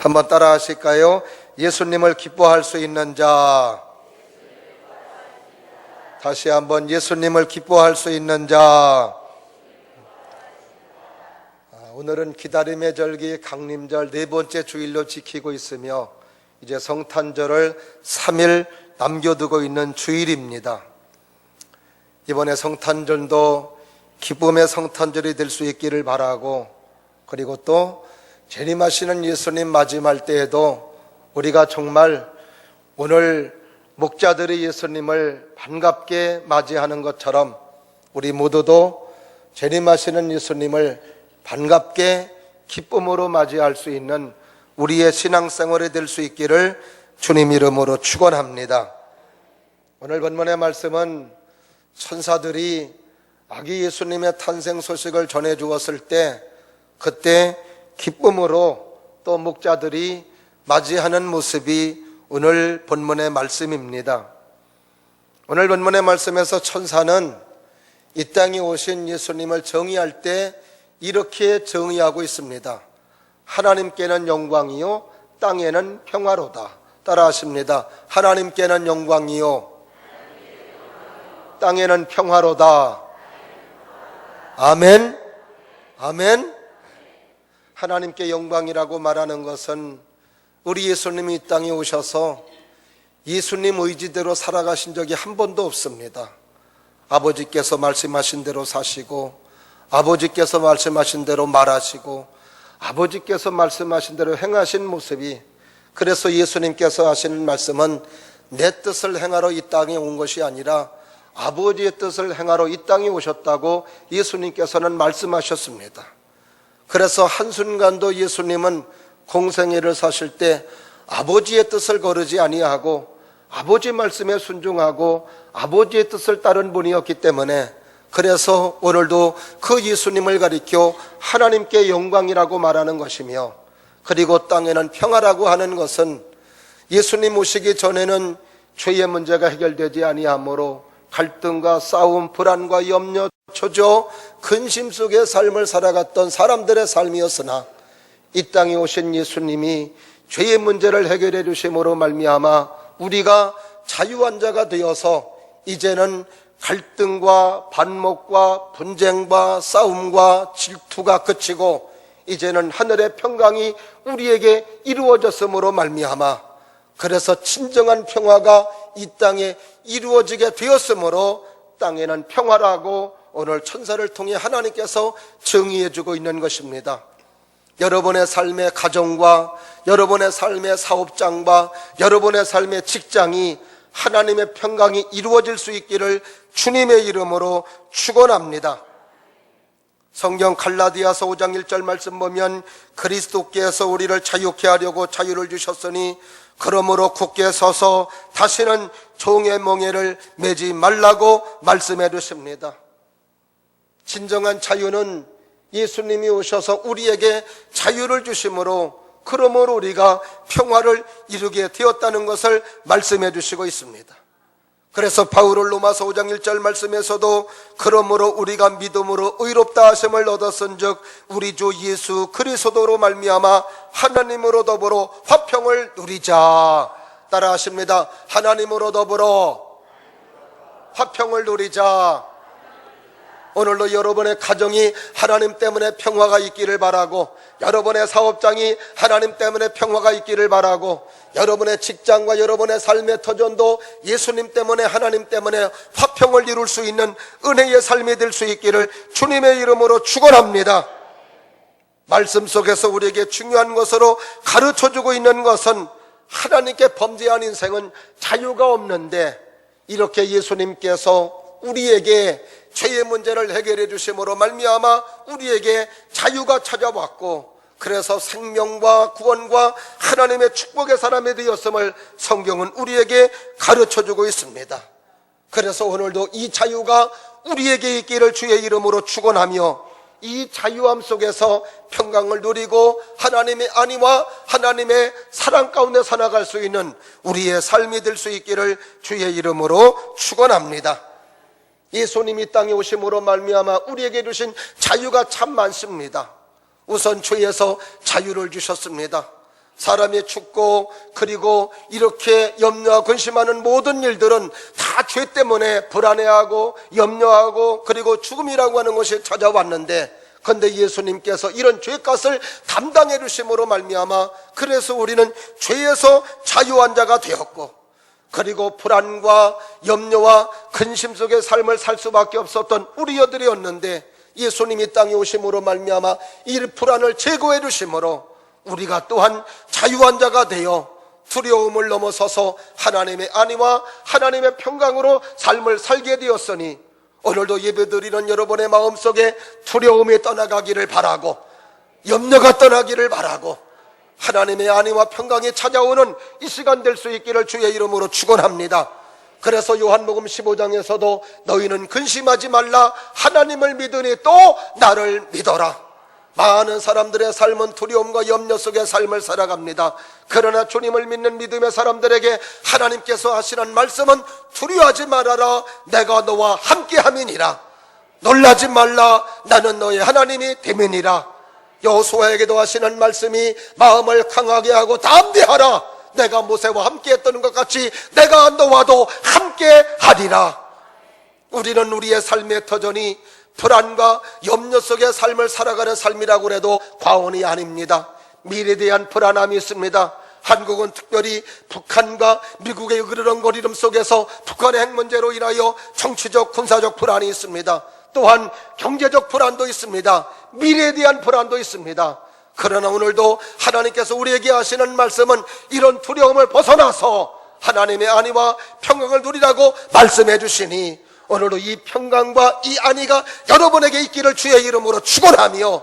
한번 따라 하실까요? 예수님을 기뻐할 수 있는 자. 다시 한번 예수님을 기뻐할 수 있는 자. 오늘은 기다림의 절기 강림절 네 번째 주일로 지키고 있으며 이제 성탄절을 3일 남겨두고 있는 주일입니다. 이번에 성탄절도 기쁨의 성탄절이 될 수 있기를 바라고, 그리고 또 재림하시는 예수님 맞이할 때에도 우리가 정말 오늘 목자들이 예수님을 반갑게 맞이하는 것처럼 우리 모두도 재림하시는 예수님을 반갑게 기쁨으로 맞이할 수 있는 우리의 신앙생활이 될 수 있기를 주님 이름으로 축원합니다. 오늘 본문의 말씀은 천사들이 아기 예수님의 탄생 소식을 전해 주었을 때 그때 기쁨으로 또 목자들이 맞이하는 모습이 오늘 본문의 말씀입니다. 오늘 본문의 말씀에서 천사는 이 땅에 오신 예수님을 정의할 때 이렇게 정의하고 있습니다. 하나님께는 영광이요 땅에는 평화로다. 따라 하십니다. 하나님께는 영광이요 땅에는 평화로다. 아멘. 아멘. 하나님께 영광이라고 말하는 것은 우리 예수님이 이 땅에 오셔서 예수님 의지대로 살아가신 적이 한 번도 없습니다. 아버지께서 말씀하신 대로 사시고, 아버지께서 말씀하신 대로 말하시고, 아버지께서 말씀하신 대로 행하신 모습이, 그래서 예수님께서 하시는 말씀은 내 뜻을 행하러 이 땅에 온 것이 아니라 아버지의 뜻을 행하러 이 땅에 오셨다고 예수님께서는 말씀하셨습니다. 그래서 한순간도 예수님은 공생애를 사실 때 아버지의 뜻을 거르지 아니하고 아버지 말씀에 순종하고 아버지의 뜻을 따른 분이었기 때문에, 그래서 오늘도 그 예수님을 가리켜 하나님께 영광이라고 말하는 것이며, 그리고 땅에는 평화라고 하는 것은 예수님 오시기 전에는 죄의 문제가 해결되지 아니하므로 갈등과 싸움, 불안과 염려, 초조, 근심 속의 삶을 살아갔던 사람들의 삶이었으나 이 땅에 오신 예수님이 죄의 문제를 해결해 주심으로 말미암아 우리가 자유환자가 되어서 이제는 갈등과 반목과 분쟁과 싸움과 질투가 그치고 이제는 하늘의 평강이 우리에게 이루어졌으므로 말미암아, 그래서 진정한 평화가 이 땅에 이루어지게 되었으므로 땅에는 평화라고 오늘 천사를 통해 하나님께서 정의해 주고 있는 것입니다. 여러분의 삶의 가정과 여러분의 삶의 사업장과 여러분의 삶의 직장이 하나님의 평강이 이루어질 수 있기를 주님의 이름으로 축원합니다. 성경 갈라디아서 5장 1절 말씀 보면 그리스도께서 우리를 자유케 하려고 자유를 주셨으니 그러므로 굳게 서서 다시는 종의 멍에를 매지 말라고 말씀해 주십니다. 진정한 자유는 예수님이 오셔서 우리에게 자유를 주심으로, 그러므로 우리가 평화를 이루게 되었다는 것을 말씀해 주시고 있습니다. 그래서 바울은 로마서 5장 1절 말씀에서도 그러므로 우리가 믿음으로 의롭다 하심을 얻었은즉 우리 주 예수 그리스도로 말미암아 하나님으로 더불어 화평을 누리자. 따라 하십니다. 하나님으로 더불어 화평을 누리자. 오늘도 여러분의 가정이 하나님 때문에 평화가 있기를 바라고, 여러분의 사업장이 하나님 때문에 평화가 있기를 바라고, 여러분의 직장과 여러분의 삶의 터전도 예수님 때문에 하나님 때문에 화평을 이룰 수 있는 은혜의 삶이 될 수 있기를 주님의 이름으로 축원합니다. 말씀 속에서 우리에게 중요한 것으로 가르쳐주고 있는 것은 하나님께 범죄한 인생은 자유가 없는데, 이렇게 예수님께서 우리에게 죄의 문제를 해결해 주심으로 말미암아 우리에게 자유가 찾아왔고, 그래서 생명과 구원과 하나님의 축복의 사람이 되었음을 성경은 우리에게 가르쳐주고 있습니다. 그래서 오늘도 이 자유가 우리에게 있기를 주의 이름으로 축원하며, 이 자유함 속에서 평강을 누리고 하나님의 안위와 하나님의 사랑 가운데 살아갈 수 있는 우리의 삶이 될 수 있기를 주의 이름으로 축원합니다. 예수님이 땅에 오심으로 말미암아 우리에게 주신 자유가 참 많습니다. 우선 죄에서 자유를 주셨습니다. 사람이 죽고 그리고 이렇게 염려하고 근심하는 모든 일들은 다 죄 때문에 불안해하고 염려하고 그리고 죽음이라고 하는 것이 찾아왔는데, 그런데 예수님께서 이런 죄값을 담당해 주심으로 말미암아 그래서 우리는 죄에서 자유한 자가 되었고, 그리고 불안과 염려와 근심 속의 삶을 살 수밖에 없었던 우리들이었는데, 예수님이 땅에 오심으로 말미암아 이 불안을 제거해 주심으로 우리가 또한 자유한 자가 되어 두려움을 넘어서서 하나님의 안위와 하나님의 평강으로 삶을 살게 되었으니, 오늘도 예배드리는 여러분의 마음속에 두려움이 떠나가기를 바라고 염려가 떠나기를 바라고 하나님의 안위와 평강이 찾아오는 이 시간 될 수 있기를 주의 이름으로 축원합니다. 그래서 요한복음 15장에서도 너희는 근심하지 말라, 하나님을 믿으니 또 나를 믿어라. 많은 사람들의 삶은 두려움과 염려 속의 삶을 살아갑니다. 그러나 주님을 믿는 믿음의 사람들에게 하나님께서 하시는 말씀은 두려워하지 말아라, 내가 너와 함께함이니라. 놀라지 말라, 나는 너의 하나님이 됨이니라. 여호수아에게도 하시는 말씀이 마음을 강하게 하고 담대하라, 내가 모세와 함께했던 것 같이 내가 너와도 함께하리라. 우리는 우리의 삶의 터전이 불안과 염려 속의 삶을 살아가는 삶이라고 해도 과언이 아닙니다. 미래에 대한 불안함이 있습니다. 한국은 특별히 북한과 미국의 으르렁거리름 속에서 북한의 핵 문제로 인하여 정치적 군사적 불안이 있습니다. 또한 경제적 불안도 있습니다. 미래에 대한 불안도 있습니다. 그러나 오늘도 하나님께서 우리에게 하시는 말씀은 이런 두려움을 벗어나서 하나님의 안위와 평강을 누리라고 말씀해 주시니, 오늘도 이 평강과 이 안위가 여러분에게 있기를 주의 이름으로 축원하며,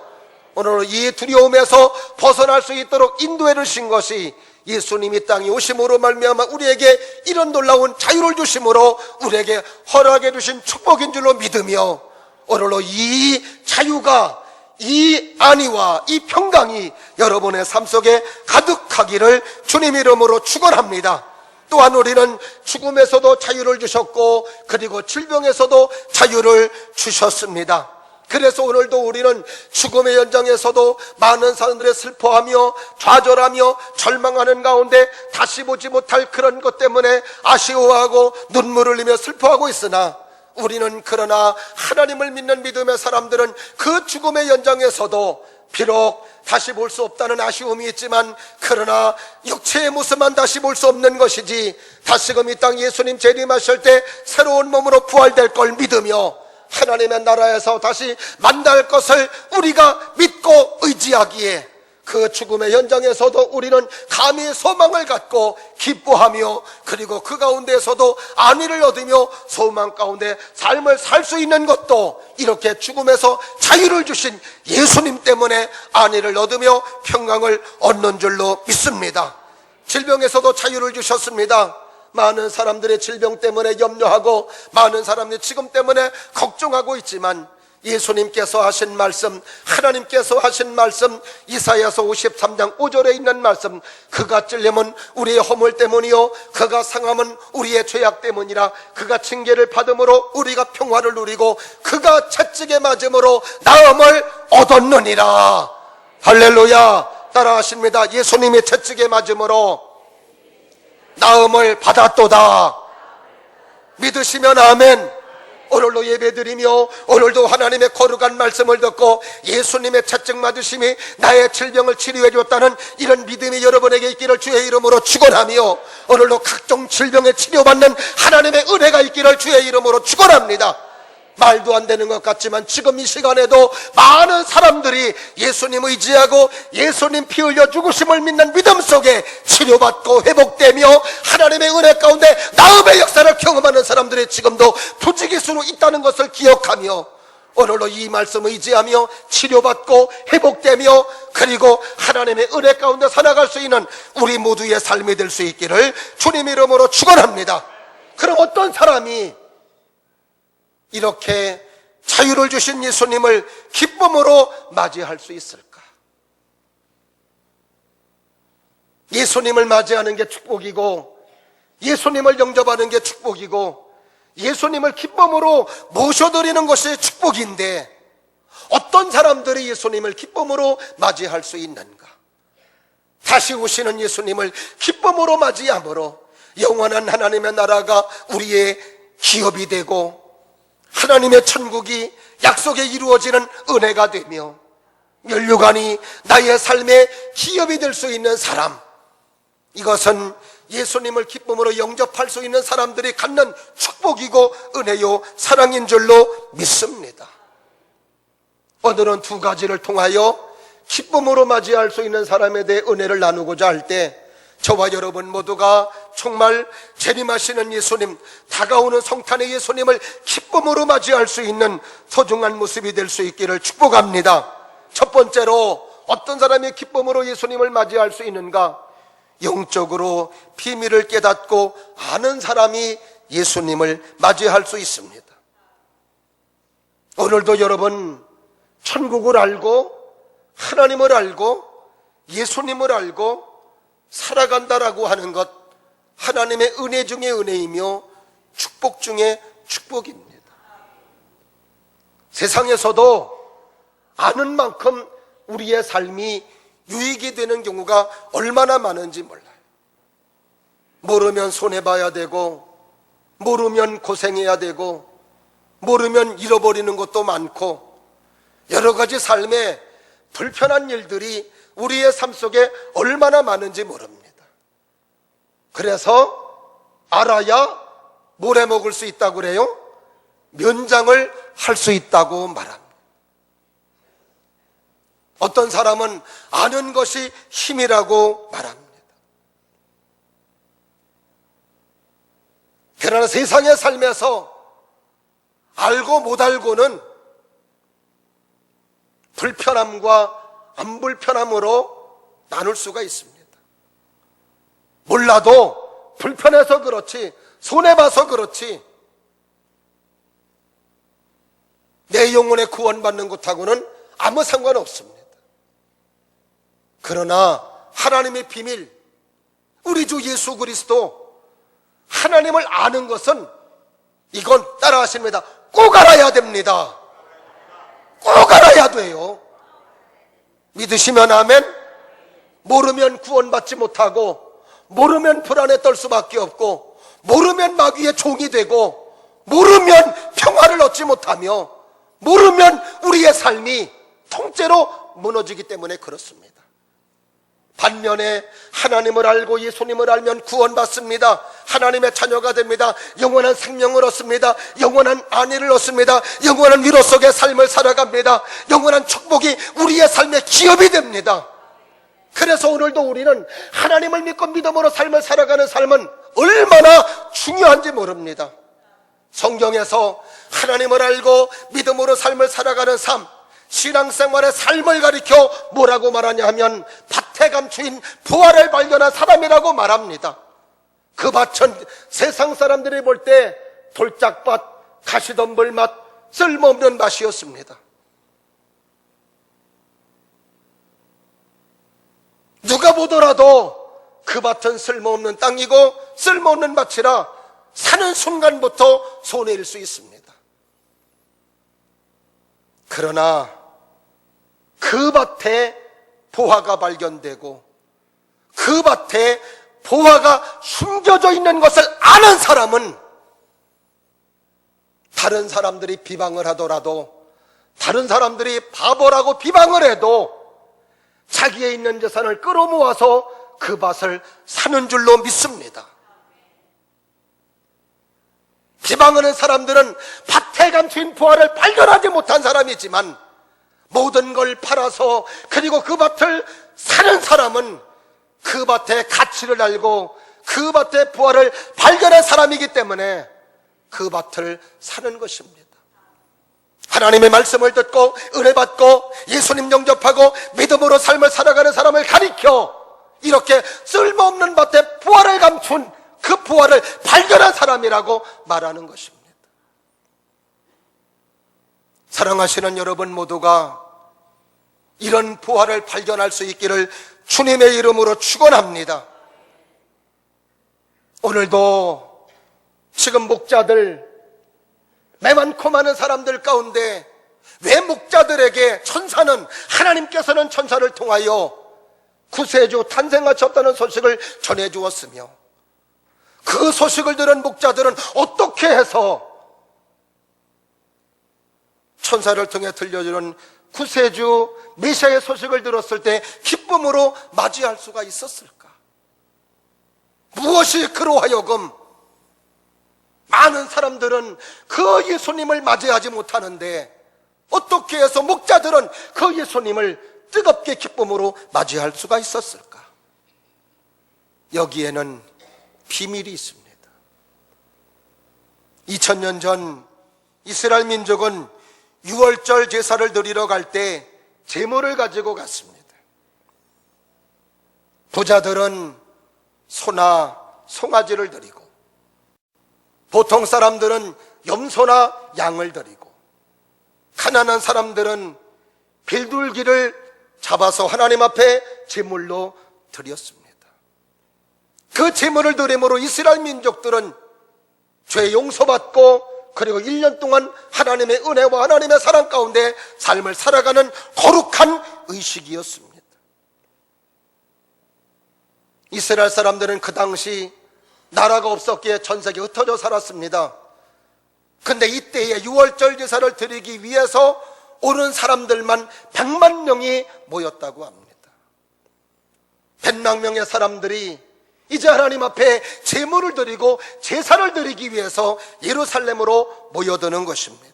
오늘도 이 두려움에서 벗어날 수 있도록 인도해 주신 것이 예수님이 땅에 오심으로 말미암아 우리에게 이런 놀라운 자유를 주심으로 우리에게 허락해 주신 축복인 줄로 믿으며, 오늘도 이 자유가, 이 안위와 이 평강이 여러분의 삶 속에 가득하기를 주님 이름으로 축원합니다. 또한 우리는 죽음에서도 자유를 주셨고 그리고 질병에서도 자유를 주셨습니다. 그래서 오늘도 우리는 죽음의 현장에서도 많은 사람들이 슬퍼하며 좌절하며 절망하는 가운데 다시 보지 못할 그런 것 때문에 아쉬워하고 눈물을 흘리며 슬퍼하고 있으나, 우리는 그러나 하나님을 믿는 믿음의 사람들은 그 죽음의 현장에서도 비록 다시 볼 수 없다는 아쉬움이 있지만, 그러나 육체의 모습만 다시 볼 수 없는 것이지 다시금 이 땅 예수님 재림하실 때 새로운 몸으로 부활될 걸 믿으며 하나님의 나라에서 다시 만날 것을 우리가 믿고 의지하기에, 그 죽음의 현장에서도 우리는 감히 소망을 갖고 기뻐하며 그리고 그 가운데에서도 안위를 얻으며 소망 가운데 삶을 살 수 있는 것도 이렇게 죽음에서 자유를 주신 예수님 때문에 안위를 얻으며 평강을 얻는 줄로 믿습니다. 질병에서도 자유를 주셨습니다. 많은 사람들의 질병 때문에 염려하고 많은 사람들이 지금 때문에 걱정하고 있지만, 예수님께서 하신 말씀, 하나님께서 하신 말씀, 이사야서 53장 5절에 있는 말씀, 그가 찔림은 우리의 허물 때문이요 그가 상함은 우리의 죄악 때문이라. 그가 징계를 받음으로 우리가 평화를 누리고 그가 채찍에 맞음으로 나음을 얻었느니라. 할렐루야. 따라하십니다. 예수님이 채찍에 맞음으로 나음을 받았도다. 믿으시면 아멘. 오늘도 예배드리며 오늘도 하나님의 거룩한 말씀을 듣고 예수님의 채찍 맞으심이 나의 질병을 치료해 줬다는 이런 믿음이 여러분에게 있기를 주의 이름으로 축원하며, 오늘도 각종 질병에 치료받는 하나님의 은혜가 있기를 주의 이름으로 축원합니다. 말도 안 되는 것 같지만 지금 이 시간에도 많은 사람들이 예수님 의지하고 예수님 피 흘려 죽으심을 믿는 믿음 속에 치료받고 회복되며 하나님의 은혜 가운데 나음의 역사를 경험하는 사람들이 지금도 부지기수로 있다는 것을 기억하며, 오늘도 이 말씀 의지하며 치료받고 회복되며 그리고 하나님의 은혜 가운데 살아갈 수 있는 우리 모두의 삶이 될 수 있기를 주님 이름으로 축원합니다. 그럼 어떤 사람이 이렇게 자유를 주신 예수님을 기쁨으로 맞이할 수 있을까? 예수님을 맞이하는 게 축복이고, 예수님을 영접하는 게 축복이고, 예수님을 기쁨으로 모셔드리는 것이 축복인데, 어떤 사람들이 예수님을 기쁨으로 맞이할 수 있는가? 다시 오시는 예수님을 기쁨으로 맞이함으로 영원한 하나님의 나라가 우리의 기업이 되고 하나님의 천국이 약속에 이루어지는 은혜가 되며 면류관이 나의 삶의 기업이 될 수 있는 사람, 이것은 예수님을 기쁨으로 영접할 수 있는 사람들이 갖는 축복이고 은혜요 사랑인 줄로 믿습니다. 오늘은 두 가지를 통하여 기쁨으로 맞이할 수 있는 사람에 대해 은혜를 나누고자 할 때 저와 여러분 모두가 정말 재림하시는 예수님, 다가오는 성탄의 예수님을 기쁨으로 맞이할 수 있는 소중한 모습이 될 수 있기를 축복합니다. 첫 번째로 어떤 사람이 기쁨으로 예수님을 맞이할 수 있는가? 영적으로 비밀을 깨닫고 아는 사람이 예수님을 맞이할 수 있습니다. 오늘도 여러분 천국을 알고 하나님을 알고 예수님을 알고 살아간다라고 하는 것, 하나님의 은혜 중에 은혜이며 축복 중에 축복입니다. 세상에서도 아는 만큼 우리의 삶이 유익이 되는 경우가 얼마나 많은지 몰라요. 모르면 손해봐야 되고, 모르면 고생해야 되고, 모르면 잃어버리는 것도 많고, 여러 가지 삶에 불편한 일들이 우리의 삶 속에 얼마나 많은지 모릅니다. 그래서 알아야 뭘 해 먹을 수 있다고 그래요? 면장을 할 수 있다고 말합니다. 어떤 사람은 아는 것이 힘이라고 말합니다. 그러나 세상의 삶에서 알고 못 알고는 불편함과 안 불편함으로 나눌 수가 있습니다. 몰라도 불편해서 그렇지, 손해봐서 그렇지, 내 영혼의 구원받는 것하고는 아무 상관없습니다. 그러나 하나님의 비밀, 우리 주 예수 그리스도 하나님을 아는 것은 이건 따라하십니다. 꼭 알아야 됩니다. 꼭 알아야 돼요. 믿으시면 아멘. 모르면 구원받지 못하고, 모르면 불안에 떨 수밖에 없고, 모르면 마귀의 종이 되고, 모르면 평화를 얻지 못하며, 모르면 우리의 삶이 통째로 무너지기 때문에 그렇습니다. 반면에 하나님을 알고 예수님을 알면 구원받습니다. 하나님의 자녀가 됩니다. 영원한 생명을 얻습니다. 영원한 안위를 얻습니다. 영원한 위로 속의 삶을 살아갑니다. 영원한 축복이 우리의 삶의 기업이 됩니다. 그래서 오늘도 우리는 하나님을 믿고 믿음으로 삶을 살아가는 삶은 얼마나 중요한지 모릅니다. 성경에서 하나님을 알고 믿음으로 삶을 살아가는 삶, 신앙생활의 삶을 가리켜 뭐라고 말하냐 하면 밭에 감추인 부활을 발견한 사람이라고 말합니다. 그 밭은 세상 사람들이 볼 때 돌짝밭, 가시덤불 맛, 쓸모없는 맛이었습니다. 누가 보더라도 그 밭은 쓸모없는 땅이고 쓸모없는 밭이라 사는 순간부터 손해일 수 있습니다. 그러나 그 밭에 보화가 발견되고 그 밭에 보화가 숨겨져 있는 것을 아는 사람은 다른 사람들이 비방을 하더라도, 다른 사람들이 바보라고 비방을 해도 자기의 있는 재산을 끌어모아서 그 밭을 사는 줄로 믿습니다. 비방하는 사람들은 밭에 감춘 보화를 발견하지 못한 사람이지만 모든 걸 팔아서 그리고 그 밭을 사는 사람은 그 밭의 가치를 알고 그 밭의 보화를 발견한 사람이기 때문에 그 밭을 사는 것입니다. 하나님의 말씀을 듣고 은혜 받고 예수님 영접하고 믿음으로 삶을 살아가는 사람을 가리켜 이렇게 쓸모없는 밭에 보화를 감춘 그 보화를 발견한 사람이라고 말하는 것입니다. 사랑하시는 여러분 모두가 이런 보화를 발견할 수 있기를 주님의 이름으로 축원합니다. 오늘도 지금 목자들, 많고 많은 사람들 가운데 왜 목자들에게 천사는, 하나님께서는 천사를 통하여 구세주 탄생하셨다는 소식을 전해주었으며, 그 소식을 들은 목자들은 어떻게 해서 천사를 통해 들려주는 구세주 메시아의 소식을 들었을 때 기쁨으로 맞이할 수가 있었을까? 무엇이 그로 하여금 많은 사람들은 그 예수님을 맞이하지 못하는데 어떻게 해서 목자들은 그 예수님을 뜨겁게 기쁨으로 맞이할 수가 있었을까? 여기에는 비밀이 있습니다. 2000년 전 이스라엘 민족은 유월절 제사를 드리러 갈 때 제물을 가지고 갔습니다. 부자들은 소나 송아지를 드리고, 보통 사람들은 염소나 양을 드리고, 가난한 사람들은 빌둘기를 잡아서 하나님 앞에 제물로 드렸습니다. 그 제물을 드림으로 이스라엘 민족들은 죄 용서받고, 그리고 1년 동안 하나님의 은혜와 하나님의 사랑 가운데 삶을 살아가는 거룩한 의식이었습니다. 이스라엘 사람들은 그 당시 나라가 없었기에 전 세계에 흩어져 살았습니다. 근데 이때에 유월절 제사를 드리기 위해서 오는 사람들만 100만 명이 모였다고 합니다. 100만 명의 사람들이 이제 하나님 앞에 제물을 드리고 제사를 드리기 위해서 예루살렘으로 모여드는 것입니다.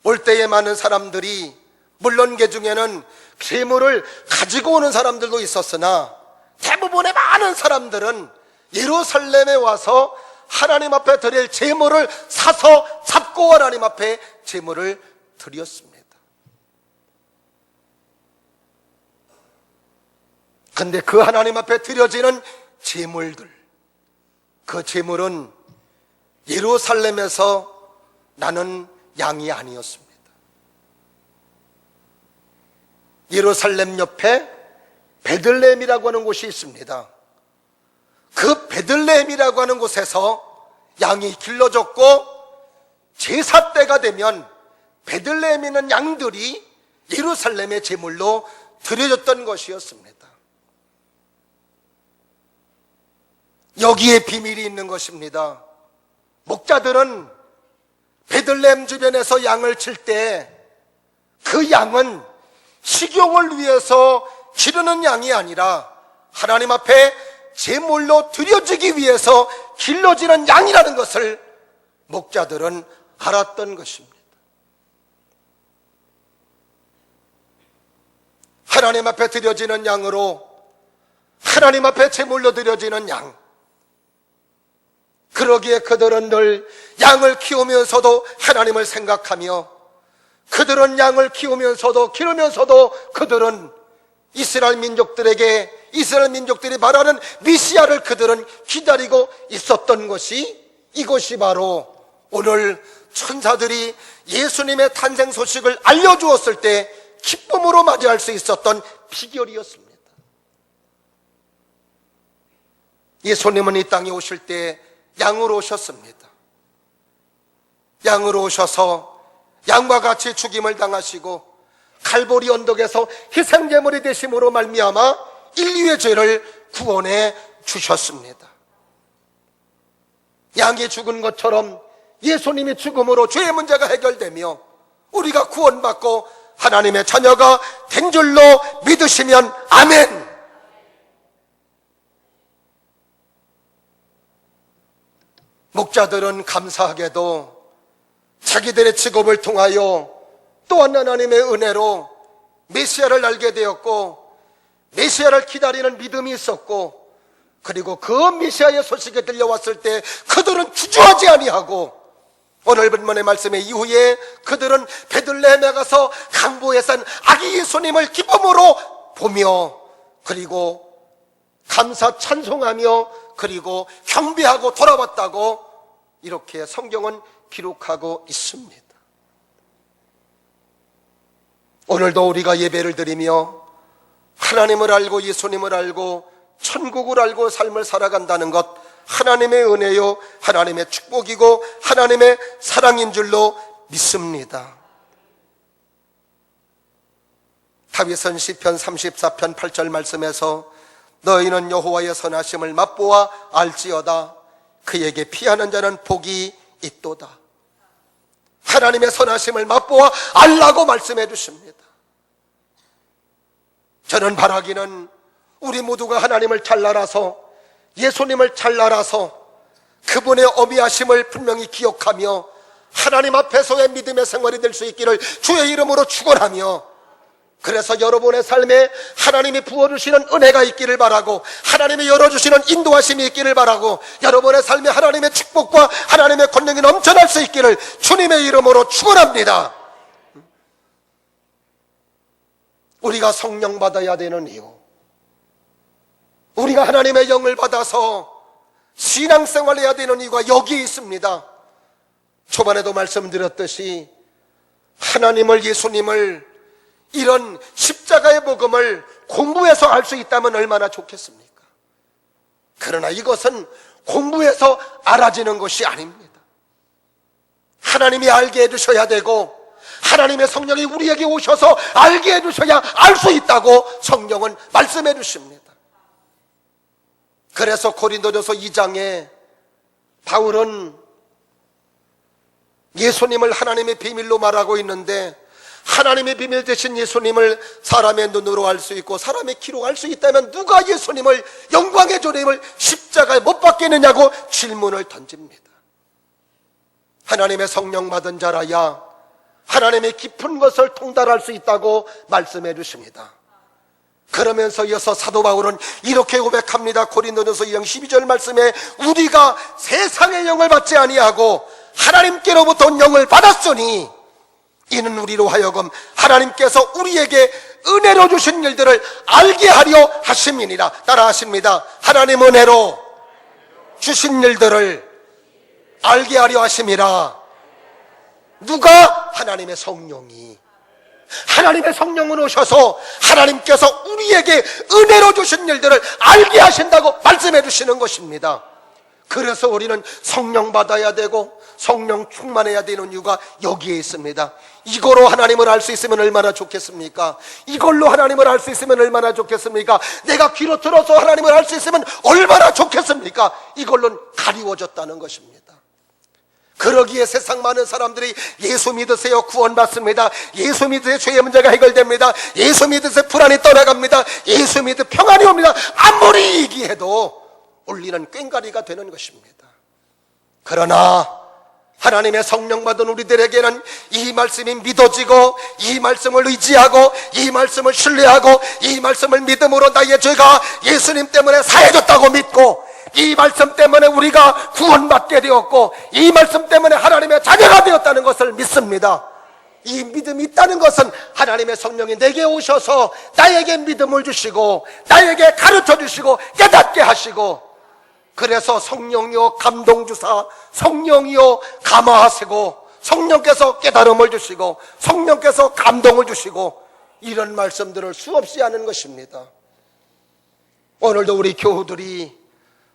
올 때에 많은 사람들이, 물론 그 중에는 제물을 가지고 오는 사람들도 있었으나 대부분의 많은 사람들은 예루살렘에 와서 하나님 앞에 드릴 제물을 사서 잡고 하나님 앞에 제물을 드렸습니다. 근데 그 하나님 앞에 드려지는 제물들, 그 제물은 예루살렘에서 나는 양이 아니었습니다. 예루살렘 옆에 베들레헴이라고 하는 곳이 있습니다. 그 베들레헴이라고 하는 곳에서 양이 길러졌고, 제사 때가 되면 베들레헴에 있는 양들이 예루살렘의 제물로 드려졌던 것이었습니다. 여기에 비밀이 있는 것입니다. 목자들은 베들레헴 주변에서 양을 칠 때 그 양은 식용을 위해서 기르는 양이 아니라 하나님 앞에 제물로 드려지기 위해서 길러지는 양이라는 것을 목자들은 알았던 것입니다. 하나님 앞에 드려지는 양으로, 하나님 앞에 제물로 드려지는 양, 그러기에 그들은 늘 양을 키우면서도 하나님을 생각하며, 그들은 양을 키우면서도 기르면서도 그들은 이스라엘 민족들에게, 이스라엘 민족들이 말하는 메시아를 그들은 기다리고 있었던 것이, 이것이 바로 오늘 천사들이 예수님의 탄생 소식을 알려주었을 때 기쁨으로 맞이할 수 있었던 비결이었습니다. 예수님은 이 땅에 오실 때 양으로 오셨습니다. 양으로 오셔서 양과 같이 죽임을 당하시고 갈보리 언덕에서 희생제물이 되심으로 말미암아 인류의 죄를 구원해 주셨습니다. 양이 죽은 것처럼 예수님이 죽음으로 죄의 문제가 해결되며 우리가 구원받고 하나님의 자녀가 된 줄로 믿으시면 아멘. 목자들은 감사하게도 자기들의 직업을 통하여 또한 하나님의 은혜로 메시아를 알게 되었고, 메시아를 기다리는 믿음이 있었고, 그리고 그 메시아의 소식이 들려왔을 때 그들은 주저하지 아니하고, 오늘 본문의 말씀의 이후에 그들은 베들레헴에 가서 강보에 산 아기 예수님을 기쁨으로 보며, 그리고 감사 찬송하며, 그리고 경배하고 돌아왔다고 이렇게 성경은 기록하고 있습니다. 오늘도 우리가 예배를 드리며 하나님을 알고 예수님을 알고 천국을 알고 삶을 살아간다는 것, 하나님의 은혜요, 하나님의 축복이고 하나님의 사랑인 줄로 믿습니다. 다윗은 시편 34편 8절 말씀에서 너희는 여호와의 선하심을 맛보아 알지어다. 그에게 피하는 자는 복이 있도다. 하나님의 선하심을 맛보아 알라고 말씀해 주십니다. 저는 바라기는 우리 모두가 하나님을 잘 알아서, 예수님을 잘 알아서 그분의 어미하심을 분명히 기억하며 하나님 앞에서의 믿음의 생활이 될 수 있기를 주의 이름으로 축원하며, 그래서 여러분의 삶에 하나님이 부어주시는 은혜가 있기를 바라고, 하나님이 열어주시는 인도하심이 있기를 바라고, 여러분의 삶에 하나님의 축복과 하나님의 권능이 넘쳐날 수 있기를 주님의 이름으로 축원합니다. 우리가 성령 받아야 되는 이유, 우리가 하나님의 영을 받아서 신앙생활을 해야 되는 이유가 여기에 있습니다. 초반에도 말씀드렸듯이 하나님을, 예수님을, 이런 십자가의 복음을 공부해서 알 수 있다면 얼마나 좋겠습니까? 그러나 이것은 공부해서 알아지는 것이 아닙니다. 하나님이 알게 해주셔야 되고, 하나님의 성령이 우리에게 오셔서 알게 해주셔야 알 수 있다고 성령은 말씀해 주십니다. 그래서 고린도전서 2장에 바울은 예수님을 하나님의 비밀로 말하고 있는데, 하나님의 비밀 되신 예수님을 사람의 눈으로 알 수 있고 사람의 귀로 알 수 있다면 누가 예수님을, 영광의 주님을 십자가에 못 박겠느냐고 질문을 던집니다. 하나님의 성령 받은 자라야 하나님의 깊은 것을 통달할 수 있다고 말씀해 주십니다. 그러면서 이어서 사도 바울은 이렇게 고백합니다. 고린도전서 2장 12절 말씀에 우리가 세상의 영을 받지 아니하고 하나님께로부터 온 영을 받았으니 이는 우리로 하여금 하나님께서 우리에게 은혜로 주신 일들을 알게 하려 하심이니라. 따라 하십니다. 하나님 은혜로 주신 일들을 알게 하려 하심이라. 누가? 하나님의 성령이. 하나님의 성령은 오셔서 하나님께서 우리에게 은혜로 주신 일들을 알게 하신다고 말씀해 주시는 것입니다. 그래서 우리는 성령 받아야 되고 성령 충만해야 되는 이유가 여기에 있습니다. 이거로 하나님을 알 수 있으면 얼마나 좋겠습니까? 이걸로 하나님을 알 수 있으면 얼마나 좋겠습니까? 내가 귀로 들어서 하나님을 알 수 있으면 얼마나 좋겠습니까? 이걸로는 가리워졌다는 것입니다. 그러기에 세상 많은 사람들이 예수 믿으세요, 구원받습니다. 예수 믿으세요, 죄의 문제가 해결됩니다. 예수 믿으세요, 불안이 떠나갑니다. 예수 믿으세요, 평안이 옵니다. 아무리 얘기해도 울리는 꽹과리가 되는 것입니다. 그러나 하나님의 성령 받은 우리들에게는 이 말씀이 믿어지고, 이 말씀을 의지하고, 이 말씀을 신뢰하고, 이 말씀을 믿음으로 나의 죄가 예수님 때문에 사해졌다고 믿고, 이 말씀 때문에 우리가 구원받게 되었고, 이 말씀 때문에 하나님의 자녀가 되었다는 것을 믿습니다. 이 믿음이 있다는 것은 하나님의 성령이 내게 오셔서 나에게 믿음을 주시고, 나에게 가르쳐 주시고, 깨닫게 하시고, 그래서 성령이요 감동주사, 성령이요 감화하시고, 성령께서 깨달음을 주시고, 성령께서 감동을 주시고, 이런 말씀들을 수없이 하는 것입니다. 오늘도 우리 교우들이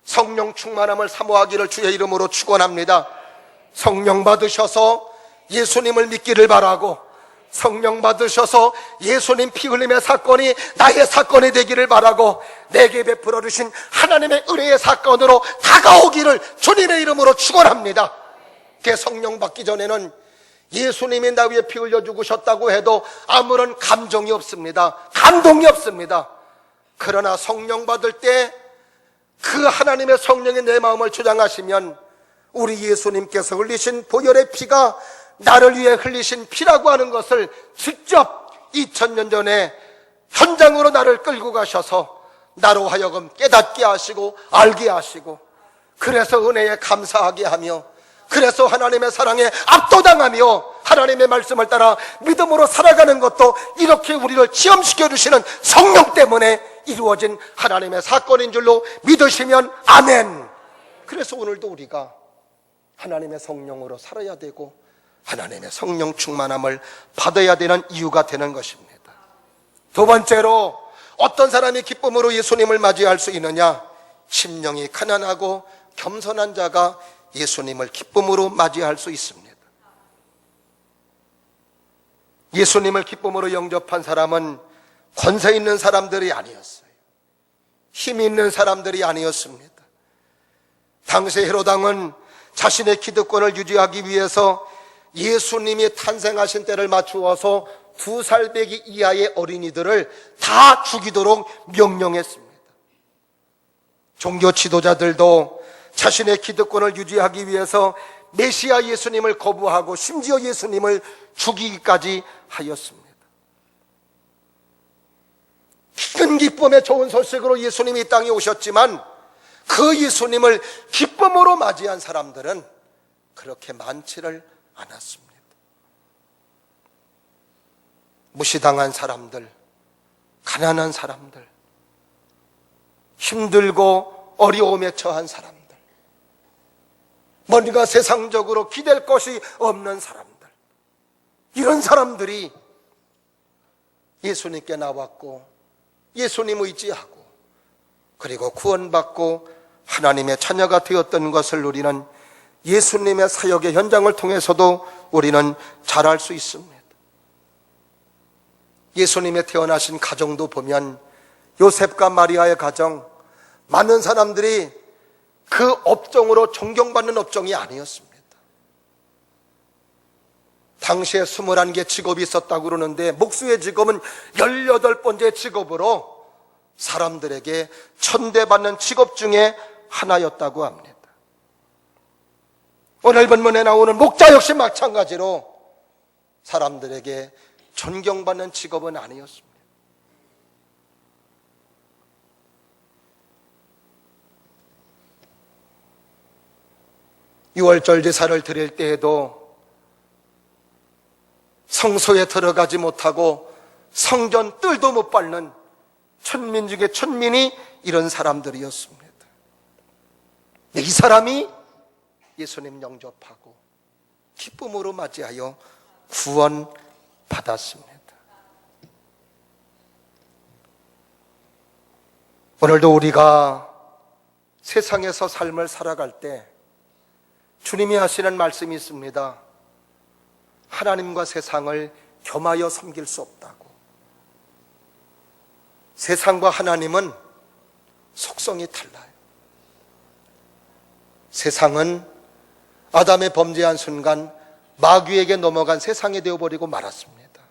성령 충만함을 사모하기를 주의 이름으로 축원합니다. 성령 받으셔서 예수님을 믿기를 바라고, 성령 받으셔서 예수님 피 흘림의 사건이 나의 사건이 되기를 바라고, 내게 베풀어 주신 하나님의 은혜의 사건으로 다가오기를 주님의 이름으로 축원합니다. 그 성령 받기 전에는 예수님이 나 위에 피 흘려 죽으셨다고 해도 아무런 감정이 없습니다. 감동이 없습니다. 그러나 성령 받을 때 그 하나님의 성령이 내 마음을 주장하시면 우리 예수님께서 흘리신 보혈의 피가 나를 위해 흘리신 피라고 하는 것을 직접 2000년 전에 현장으로 나를 끌고 가셔서 나로 하여금 깨닫게 하시고 알게 하시고, 그래서 은혜에 감사하게 하며, 그래서 하나님의 사랑에 압도당하며 하나님의 말씀을 따라 믿음으로 살아가는 것도 이렇게 우리를 체험시켜 주시는 성령 때문에 이루어진 하나님의 사건인 줄로 믿으시면 아멘. 그래서 오늘도 우리가 하나님의 성령으로 살아야 되고 하나님의 성령 충만함을 받아야 되는 이유가 되는 것입니다. 두 번째로, 어떤 사람이 기쁨으로 예수님을 맞이할 수 있느냐? 심령이 가난하고 겸손한 자가 예수님을 기쁨으로 맞이할 수 있습니다. 예수님을 기쁨으로 영접한 사람은 권세 있는 사람들이 아니었어요. 힘이 있는 사람들이 아니었습니다. 당시 헤롯 왕은 자신의 기득권을 유지하기 위해서 예수님이 탄생하신 때를 맞추어서 2살 배기 이하의 어린이들을 다 죽이도록 명령했습니다. 종교 지도자들도 자신의 기득권을 유지하기 위해서 메시아 예수님을 거부하고 심지어 예수님을 죽이기까지 하였습니다. 큰 기쁨의 좋은 소식으로 예수님이 이 땅에 오셨지만 그 예수님을 기쁨으로 맞이한 사람들은 그렇게 많지를 않았습니다. 무시당한 사람들, 가난한 사람들, 힘들고 어려움에 처한 사람들, 뭔가 세상적으로 기댈 것이 없는 사람들, 이런 사람들이 예수님께 나왔고 예수님 의지하고 그리고 구원받고 하나님의 자녀가 되었던 것을 우리는 예수님의 사역의 현장을 통해서도 우리는 잘 알 수 있습니다. 예수님의 태어나신 가정도 보면 요셉과 마리아의 가정, 많은 사람들이 그 업종으로 존경받는 업종이 아니었습니다. 당시에 21개 직업이 있었다고 그러는데 목수의 직업은 18번째 직업으로 사람들에게 천대받는 직업 중에 하나였다고 합니다. 오늘 본문에 나오는 목자 역시 마찬가지로 사람들에게 존경받는 직업은 아니었습니다. 6월절 제사를 드릴 때에도 성소에 들어가지 못하고 성전 뜰도 못 밟는 천민 중에 천민이 이런 사람들이었습니다. 이 사람이 예수님 영접하고 기쁨으로 맞이하여 구원받았습니다. 오늘도 우리가 세상에서 삶을 살아갈 때 주님이 하시는 말씀이 있습니다. 하나님과 세상을 겸하여 섬길 수 없다고. 세상과 하나님은 속성이 달라요. 세상은 아담의 범죄한 순간 마귀에게 넘어간 세상이 되어버리고 말았습니다.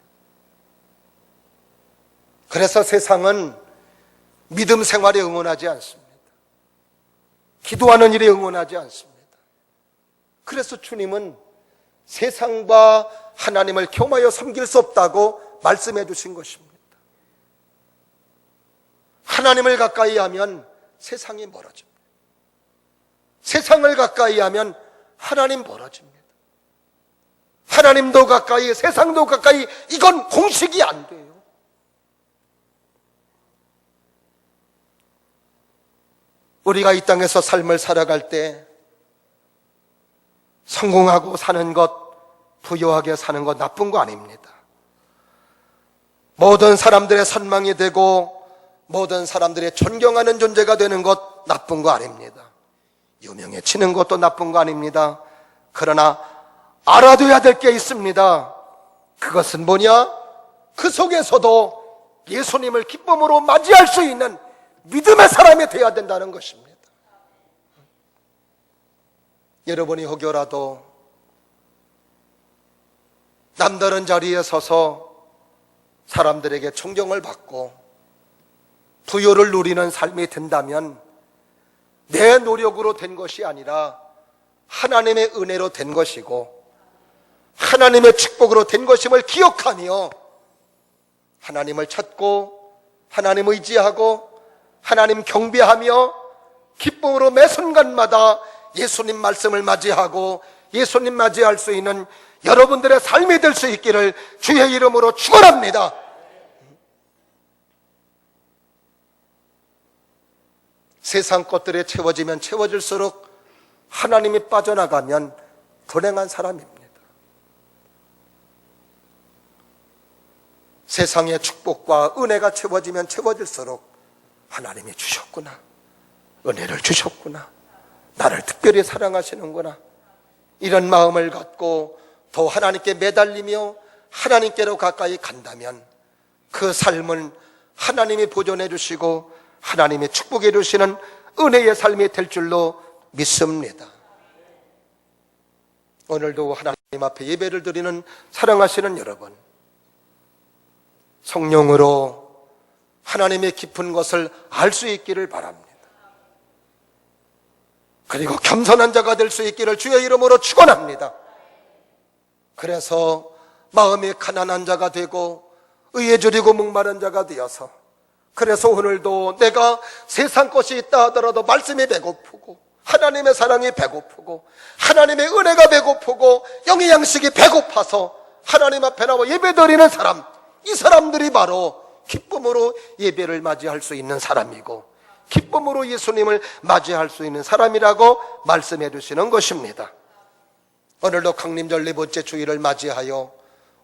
그래서 세상은 믿음 생활에 응원하지 않습니다. 기도하는 일에 응원하지 않습니다. 그래서 주님은 세상과 하나님을 겸하여 섬길 수 없다고 말씀해 주신 것입니다. 하나님을 가까이 하면 세상이 멀어집니다. 세상을 가까이 하면 하나님 멀어집니다. 하나님도 가까이, 세상도 가까이, 이건 공식이 안 돼요. 우리가 이 땅에서 삶을 살아갈 때 성공하고 사는 것, 부유하게 사는 것 나쁜 거 아닙니다. 모든 사람들의 선망이 되고 모든 사람들의 존경하는 존재가 되는 것 나쁜 거 아닙니다. 유명해지는 것도 나쁜 거 아닙니다. 그러나 알아둬야 될 게 있습니다. 그것은 뭐냐? 그 속에서도 예수님을 기쁨으로 맞이할 수 있는 믿음의 사람이 되어야 된다는 것입니다. 여러분이 혹여라도 남다른 자리에 서서 사람들에게 존경을 받고 부요를 누리는 삶이 된다면 내 노력으로 된 것이 아니라 하나님의 은혜로 된 것이고 하나님의 축복으로 된 것임을 기억하며 하나님을 찾고 하나님 의지하고 하나님 경배하며 기쁨으로 매 순간마다 예수님 말씀을 맞이하고 예수님 맞이할 수 있는 여러분들의 삶이 될 수 있기를 주의 이름으로 축원합니다. 세상 것들에 채워지면 채워질수록 하나님이 빠져나가면 불행한 사람입니다. 세상의 축복과 은혜가 채워지면 채워질수록 하나님이 주셨구나, 은혜를 주셨구나, 나를 특별히 사랑하시는구나, 이런 마음을 갖고 더 하나님께 매달리며 하나님께로 가까이 간다면 그 삶은 하나님이 보존해 주시고 하나님이 축복해 주시는 은혜의 삶이 될 줄로 믿습니다. 오늘도 하나님 앞에 예배를 드리는 사랑하시는 여러분, 성령으로 하나님의 깊은 것을 알 수 있기를 바랍니다. 그리고 겸손한 자가 될 수 있기를 주의 이름으로 축원합니다. 그래서 마음이 가난한 자가 되고 의에 줄이고 목마른 자가 되어서, 그래서 오늘도 내가 세상 것이 있다 하더라도 말씀이 배고프고 하나님의 사랑이 배고프고 하나님의 은혜가 배고프고 영의 양식이 배고파서 하나님 앞에 나와 예배드리는 사람, 이 사람들이 바로 기쁨으로 예배를 맞이할 수 있는 사람이고 기쁨으로 예수님을 맞이할 수 있는 사람이라고 말씀해 주시는 것입니다. 오늘도 강림절 4번째 주일을 맞이하여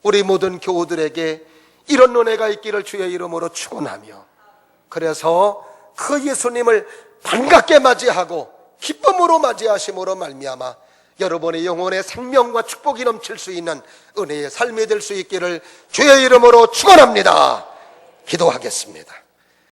우리 모든 교우들에게 이런 은혜가 있기를 주의 이름으로 축원하며, 그래서 그 예수님을 반갑게 맞이하고 기쁨으로 맞이하심으로 말미암아 여러분의 영혼의 생명과 축복이 넘칠 수 있는 은혜의 삶이 될 수 있기를 주의 이름으로 축원합니다. 기도하겠습니다.